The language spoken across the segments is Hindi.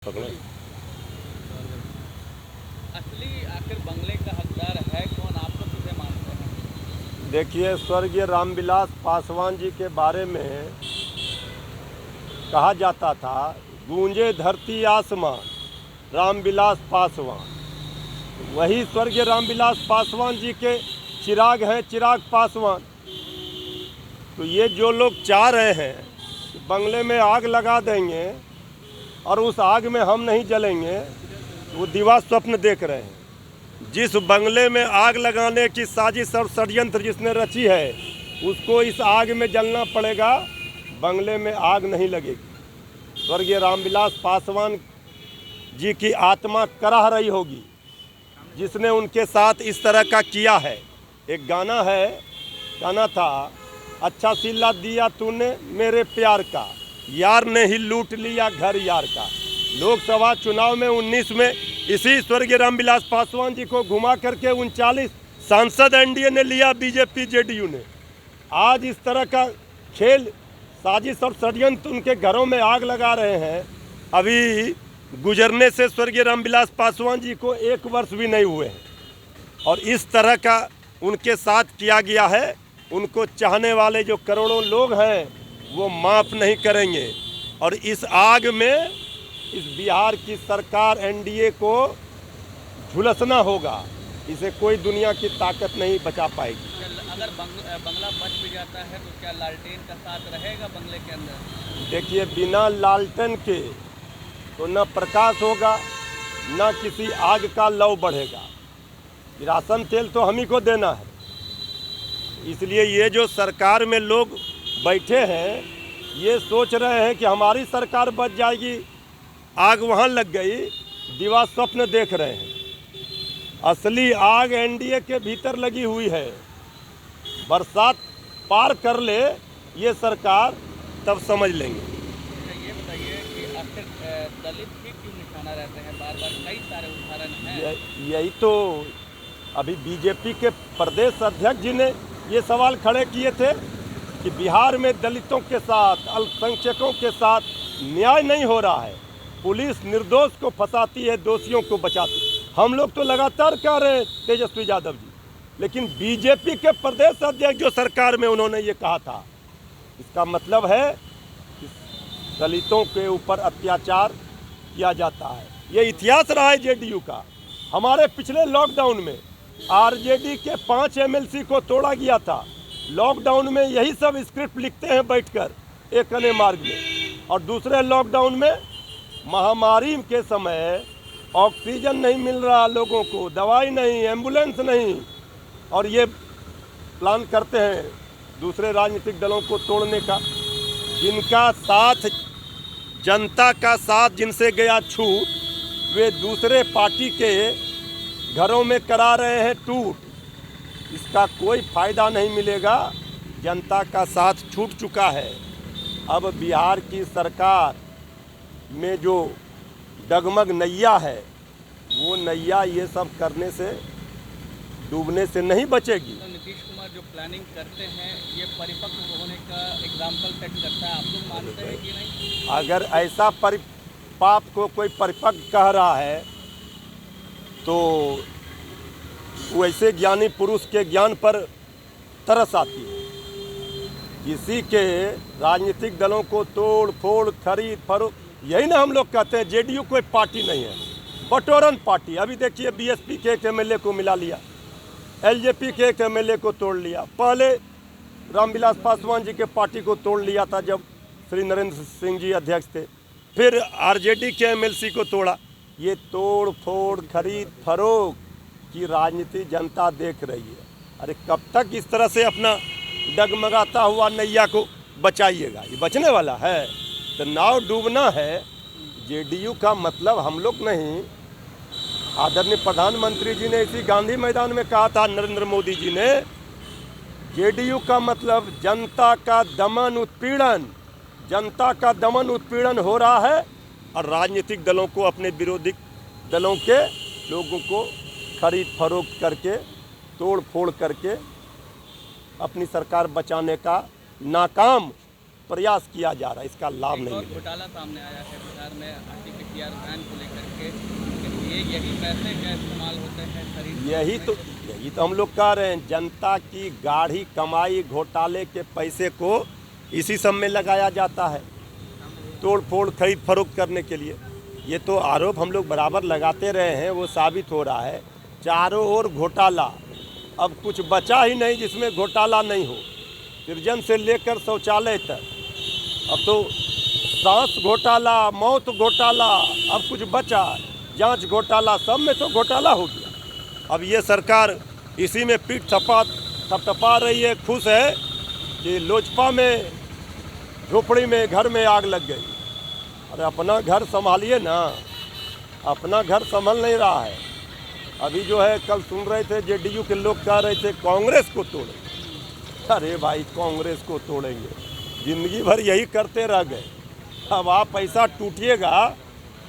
पकड़ो। असली आखिर बंगले का हकदार है कौन, आप लोग किसे मानते हैं? देखिए, स्वर्गीय रामविलास पासवान जी के बारे में कहा जाता था, गूंजे धरती आसमां रामविलास पासवान। वही स्वर्गीय रामविलास पासवान जी के चिराग हैं, चिराग पासवान। तो ये जो लोग चाह रहे हैं कि बंगले में आग लगा देंगे और उस आग में हम नहीं जलेंगे, वो दिवा स्वप्न देख रहे हैं। जिस बंगले में आग लगाने की साजिश और षड्यंत्र जिसने रची है, उसको इस आग में जलना पड़ेगा, बंगले में आग नहीं लगेगी। स्वर्गीय रामविलास पासवान जी की आत्मा कराह रही होगी, जिसने उनके साथ इस तरह का किया है। एक गाना है, गाना था, अच्छा सिला दिया तूने मेरे प्यार का, यार ने ही लूट लिया घर यार का। लोकसभा चुनाव में 19 में इसी स्वर्गीय रामविलास पासवान जी को घुमा करके 39 सांसद एनडीए ने लिया, बीजेपी जेडीयू ने। आज इस तरह का खेल, साजिश और षड्यंत्र, उनके घरों में आग लगा रहे हैं। अभी गुजरने से स्वर्गीय रामविलास पासवान जी को 1 वर्ष भी नहीं हुए हैं और इस तरह का उनके साथ किया गया है। उनको चाहने वाले जो करोड़ों लोग हैं वो माफ़ नहीं करेंगे और इस आग में इस बिहार की सरकार एनडीए को झुलसना होगा। इसे कोई दुनिया की ताकत नहीं बचा पाएगी। अगर बंगला बच भी जाता है तो क्या लालटेन का साथ रहेगा बंगले के अंदर? देखिए, बिना लालटेन के तो न प्रकाश होगा, न किसी आग का लौ बढ़ेगा। राशन तेल तो हम ही को देना है। इसलिए ये जो सरकार में लोग बैठे हैं, ये सोच रहे हैं कि हमारी सरकार बच जाएगी, आग वहाँ लग गई, दिवा स्वप्न देख रहे हैं। असली आग एनडीए के भीतर लगी हुई है। बरसात पार कर ले ये सरकार, तब समझ लेंगे। ये बताइए कि आखिर दलित ही क्यों निशाना रहते हैं बार बार? कई सारे उदाहरण हैं। यही तो अभी बीजेपी के प्रदेश अध्यक्ष जी ने ये सवाल खड़े किए थे कि बिहार में दलितों के साथ, अल्पसंख्यकों के साथ न्याय नहीं हो रहा है। पुलिस निर्दोष को फंसाती है, दोषियों को बचाती। हम लोग तो लगातार कह रहे हैं तेजस्वी यादव जी, लेकिन बीजेपी के प्रदेश अध्यक्ष जो सरकार में, उन्होंने ये कहा था। इसका मतलब है कि दलितों के ऊपर अत्याचार किया जाता है। ये इतिहास रहा है जेडीयू का। हमारे पिछले लॉकडाउन में आरजेडी के 5 एमएलसी को तोड़ा गया था। लॉकडाउन में यही सब स्क्रिप्ट लिखते हैं बैठकर एक अने मार्ग में। और दूसरे लॉकडाउन में महामारी के समय ऑक्सीजन नहीं मिल रहा लोगों को, दवाई नहीं, एम्बुलेंस नहीं, और ये प्लान करते हैं दूसरे राजनीतिक दलों को तोड़ने का। जिनका साथ, जनता का साथ जिनसे गया छूट, वे दूसरे पार्टी के घरों में करा रहे हैं टूट। इसका कोई फ़ायदा नहीं मिलेगा। जनता का साथ छूट चुका है। अब बिहार की सरकार में जो डगमग नैया है, वो नैया ये सब करने से, डूबने से नहीं बचेगी। तो नीतीश कुमार जो प्लानिंग करते हैं, ये परिपक्व होने का एग्जाम्पल सेट करता है। आप लोग मानते हैं कि नहीं? अगर ऐसा पाप को कोई परिपक्व कह रहा है तो वैसे ज्ञानी पुरुष के ज्ञान पर तरस आती है। किसी के राजनीतिक दलों को तोड़ फोड़, खरीद फरोख्त, यही ना हम लोग कहते हैं। जेडीयू कोई पार्टी नहीं है, बटोरन पार्टी। अभी देखिए, बीएसपी के एक एमएलए को मिला लिया, एलजेपी के एक एमएलए को तोड़ लिया। पहले रामविलास पासवान जी के पार्टी को तोड़ लिया था जब श्री नरेंद्र सिंह जी अध्यक्ष थे। फिर आरजेडी के एमएलसी को तोड़ा। ये तोड़ फोड़, खरीद फरोख्त की राजनीति जनता देख रही है। अरे कब तक इस तरह से अपना डगमगाता हुआ नैया को बचाइएगा? ये बचने वाला है तो नाव डूबना है। जेडीयू का मतलब हम लोग नहीं, आदरणीय प्रधानमंत्री जी ने इसी गांधी मैदान में कहा था, नरेंद्र मोदी जी ने, जेडीयू का मतलब जनता का दमन उत्पीड़न। जनता का दमन उत्पीड़न हो रहा है और राजनीतिक दलों को, अपने विरोधी दलों के लोगों को खरीद फरोख्त करके, तोड़ फोड़ करके अपनी सरकार बचाने का नाकाम प्रयास किया जा रहा है, इसका लाभ एक नहीं और मिलेगा। घोटाला सामने आया है बिहार में आरटीपीसीआर वैन को लेकर के यही पैसे का इस्तेमाल होते हैं खरीद। यही तो हम लोग कह रहे हैं, जनता की गाढ़ी कमाई घोटाले के पैसे को इसी सब में लगाया जाता है, तोड़ फोड़ खरीद फरोख्त करने के लिए। ये तो आरोप हम लोग बराबर लगाते रहे हैं, वो साबित हो रहा है। चारों ओर घोटाला, अब कुछ बचा ही नहीं जिसमें घोटाला नहीं हो। सृजन से लेकर शौचालय तक, अब तो सांस घोटाला, मौत घोटाला, अब कुछ बचा जांच घोटाला, सब में तो घोटाला हो गया। अब ये सरकार इसी में पीठ थपथपा रही है, खुश है कि लोजपा में झोपड़ी में घर में आग लग गई। अरे अपना घर संभालिए ना, अपना घर संभल नहीं रहा है। अभी जो है कल सुन रहे थे जेडीयू के लोग कह रहे थे कांग्रेस को तोड़ेंगे। अरे भाई कांग्रेस को तोड़ेंगे, ज़िंदगी भर यही करते रह गए। अब आप ऐसा टूटिएगा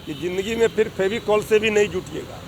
कि ज़िंदगी में फिर फेविकॉल से भी नहीं जुटिएगा।